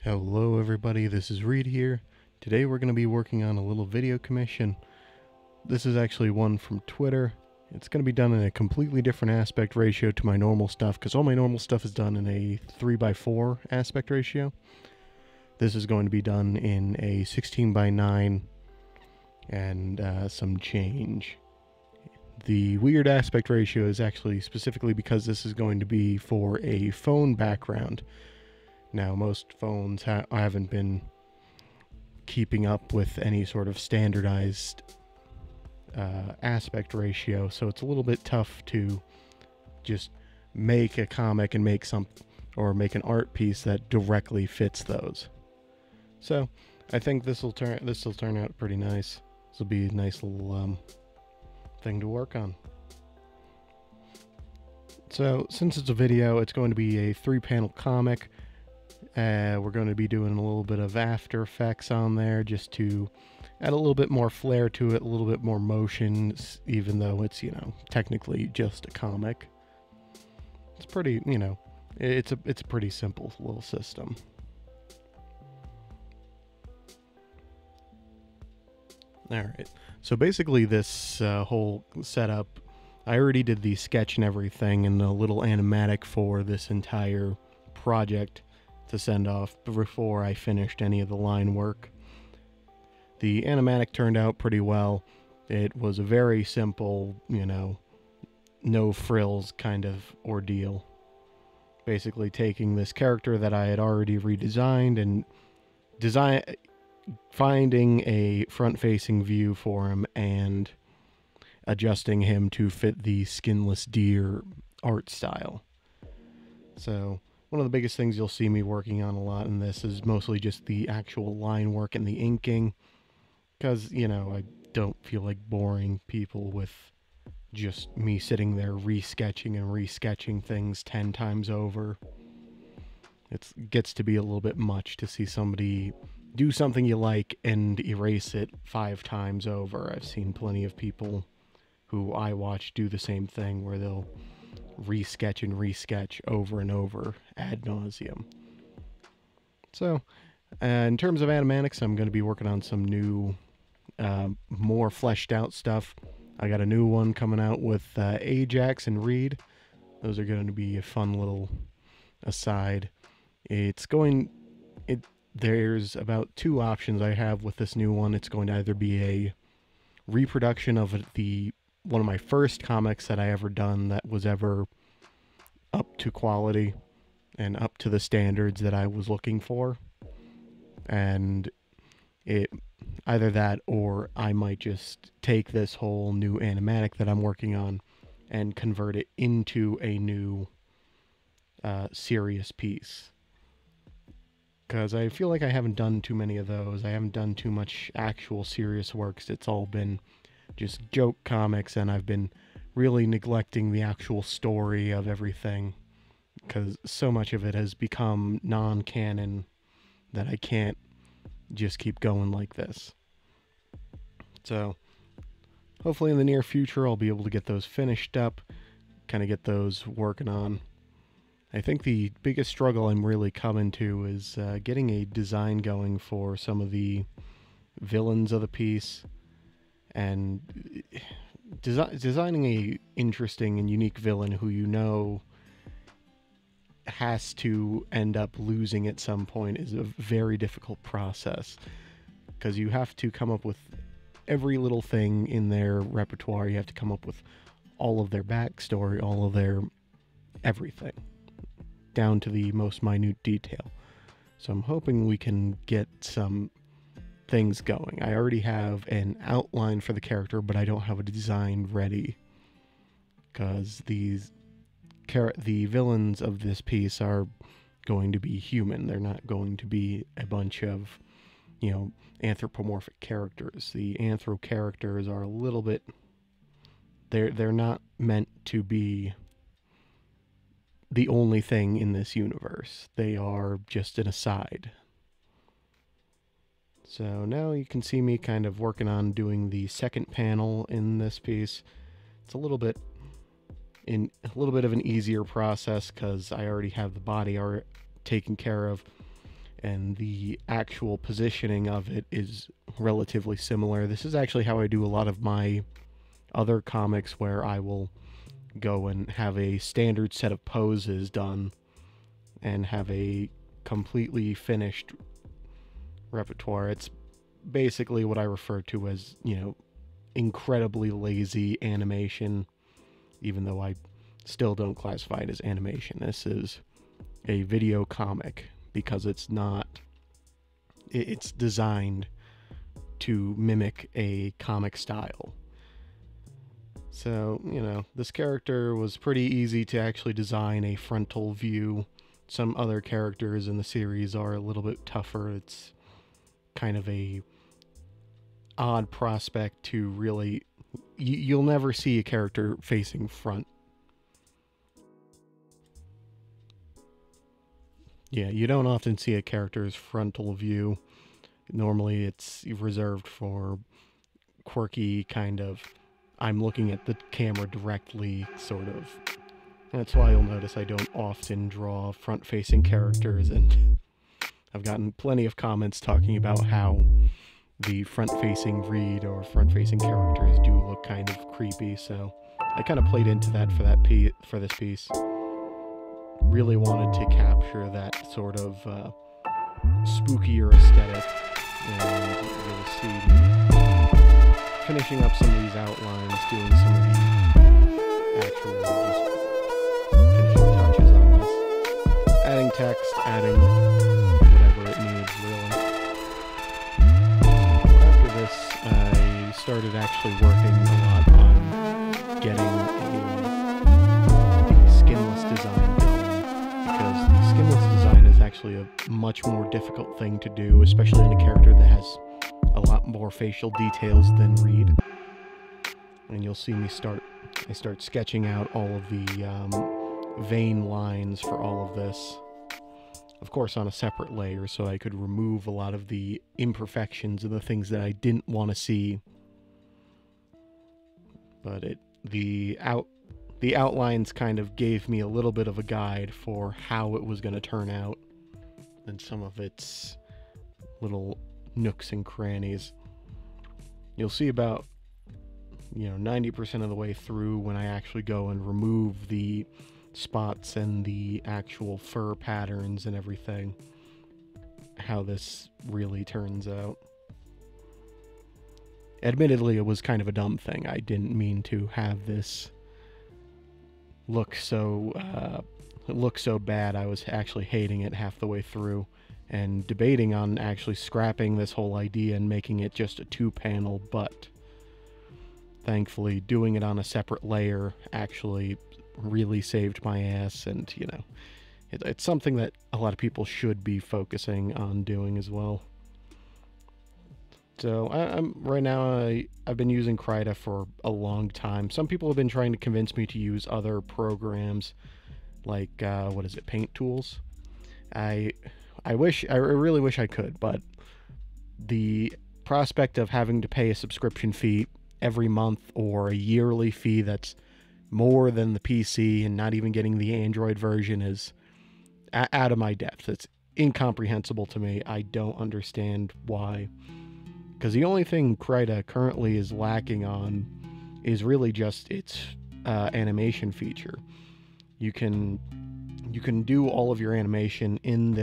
Hello everybody, this is Reed here. Today we're going to be working on a little video commission. This is actually one from Twitter. It's going to be done in a completely different aspect ratio to my normal stuff, because all my normal stuff is done in a 3:4 aspect ratio. This is going to be done in a 16:9 and some change. The weird aspect ratio is actually specifically because this is going to be for a phone background. Now, most phones haven't been keeping up with any sort of standardized aspect ratio, so it's a little bit tough to just make a comic and make an art piece that directly fits those. So, I think this will turn out pretty nice. This will be a nice little thing to work on. So, since it's a video, it's going to be a 3-panel comic. We're going to be doing a little bit of After Effects on there just to add a little bit more flair to it, a little bit more motion, even though it's, technically just a comic. It's pretty, it's a pretty simple little system. Alright, so basically this whole setup, I already did the sketch and everything and a little animatic for this entire project to send off before I finished any of the line work. The animatic turned out pretty well. It was a very simple, no frills kind of ordeal. Basically taking this character that I had already redesigned and finding a front-facing view for him and adjusting him to fit the skinless deer art style. So one of the biggest things you'll see me working on a lot in this is mostly just the actual line work and the inking, because, I don't feel like boring people with just me sitting there resketching and resketching things 10 times over. It gets to be a little bit much to see somebody do something you like and erase it 5 times over. I've seen plenty of people who I watch do the same thing, where they'll resketch and resketch over and over ad nauseum. So, in terms of animatics, I'm going to be working on some new, more fleshed out stuff. I got a new one coming out with Ajax and Reed. Those are going to be a fun little aside. There's about 2 options I have with this new one. It's going to either be a reproduction of one of my first comics that I ever done that was ever up to quality and up to the standards that I was looking for. And either that, or I might just take this whole new animatic that I'm working on and convert it into a new serious piece. Because I feel like I haven't done too many of those. I haven't done too much actual serious works. It's all been just joke comics, and I've been really neglecting the actual story of everything, because so much of it has become non-canon that I can't just keep going like this. So hopefully in the near future I'll be able to get those finished up, kind of get those working on. I think the biggest struggle I'm really coming to is getting a design going for some of the villains of the piece, and designing a interesting and unique villain who has to end up losing at some point is a very difficult process, because you have to come up with every little thing in their repertoire. You have to come up with all of their backstory, all of their everything, down to the most minute detail. So I'm hoping we can get some things going. I already have an outline for the character, but I don't have a design ready, because the villains of this piece are going to be human. They're not going to be a bunch of, anthropomorphic characters. The anthro characters are a little bit, they're not meant to be the only thing in this universe. They are just an aside. So now you can see me kind of working on doing the second panel in this piece. It's a little bit of an easier process, because I already have the body taken care of. and the actual positioning of it is relatively similar. This is actually how I do a lot of my other comics, where I will go and have a standard set of poses done and have a completely finished repertoire. It's basically what I refer to as, incredibly lazy animation, even though I still don't classify it as animation. This is a video comic because it's designed to mimic a comic style. So, this character was pretty easy to actually design a frontal view. Some other characters in the series are a little bit tougher. It's kind of a odd prospect to really... You'll never see a character facing front. Yeah, you don't often see a character's frontal view. Normally it's reserved for quirky kind of, I'm looking at the camera directly sort of. That's why you'll notice I don't often draw front-facing characters, and I've gotten plenty of comments talking about how the front-facing Reed or front-facing characters do look kind of creepy, so I kind of played into that for this piece. Really wanted to capture that sort of spookier aesthetic, and you'll see me finishing up some of these outlines, doing some of the actual just finishing touches on this, adding text, adding whatever it needs, really. After this, I started actually working a lot on getting a skinless design going, because the skinless design is actually a much more difficult thing to do, especially in a character that has a lot more facial details than Reed. And you'll see me start sketching out all of the vein lines for all of this. Of course on a separate layer, so I could remove a lot of the imperfections and the things that I didn't want to see. But the outlines kind of gave me a little bit of a guide for how it was going to turn out, and some of its little nooks and crannies. You'll see about 90% of the way through, when I actually go and remove the spots and the actual fur patterns and everything, how this really turns out. Admittedly, it was kind of a dumb thing. I didn't mean to have this look so bad. I was actually hating it half the way through and debating on actually scrapping this whole idea and making it just a 2-panel, but thankfully doing it on a separate layer actually really saved my ass, and it's something that a lot of people should be focusing on doing as well. So right now I've been using Krita for a long time. Some people have been trying to convince me to use other programs like Paint Tools. I really wish I could, but the prospect of having to pay a subscription fee every month or a yearly fee that's more than the PC and not even getting the Android version is out of my depth. It's incomprehensible to me. I don't understand why. Because the only thing Krita currently is lacking on is really just its animation feature. You can do all of your animation in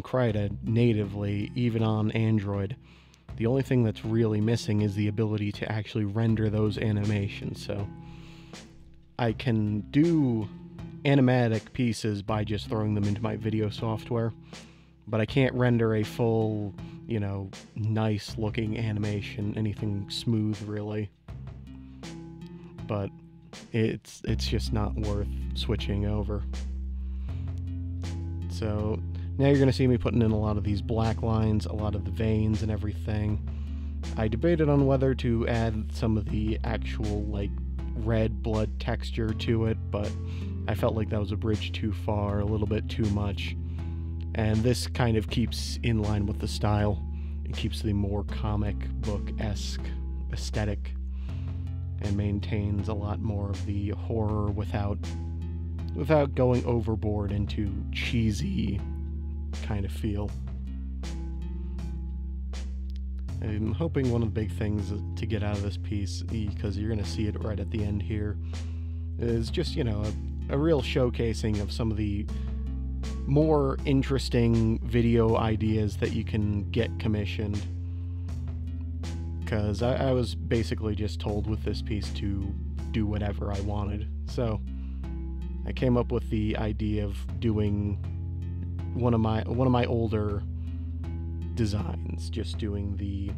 Krita natively, even on Android. The only thing that's really missing is the ability to actually render those animations. So I can do animatic pieces by just throwing them into my video software, but I can't render a full, nice looking animation, anything smooth really. But it's just not worth switching over. So now you're going to see me putting in a lot of these black lines, a lot of the veins and everything. I debated on whether to add some of the actual red blood texture to it, but I felt like that was a bridge too far, a little bit too much. And this kind of keeps in line with the style. It keeps the more comic book-esque aesthetic and maintains a lot more of the horror without without going overboard into cheesy kind of feel. I'm hoping one of the big things to get out of this piece, because you're going to see it right at the end here, is just, you know, a real showcasing of some of the more interesting video ideas that you can get commissioned. Because I was basically just told with this piece to do whatever I wanted. So I came up with the idea of doing one of my older designs, just doing the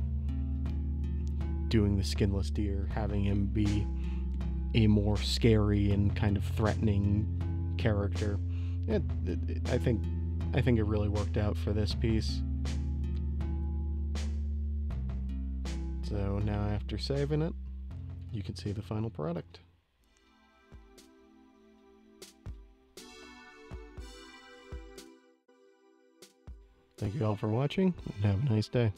skinless deer, having him be a more scary and kind of threatening character. I think it really worked out for this piece. So now after saving it, you can see the final product. Thank you all for watching, and have a nice day.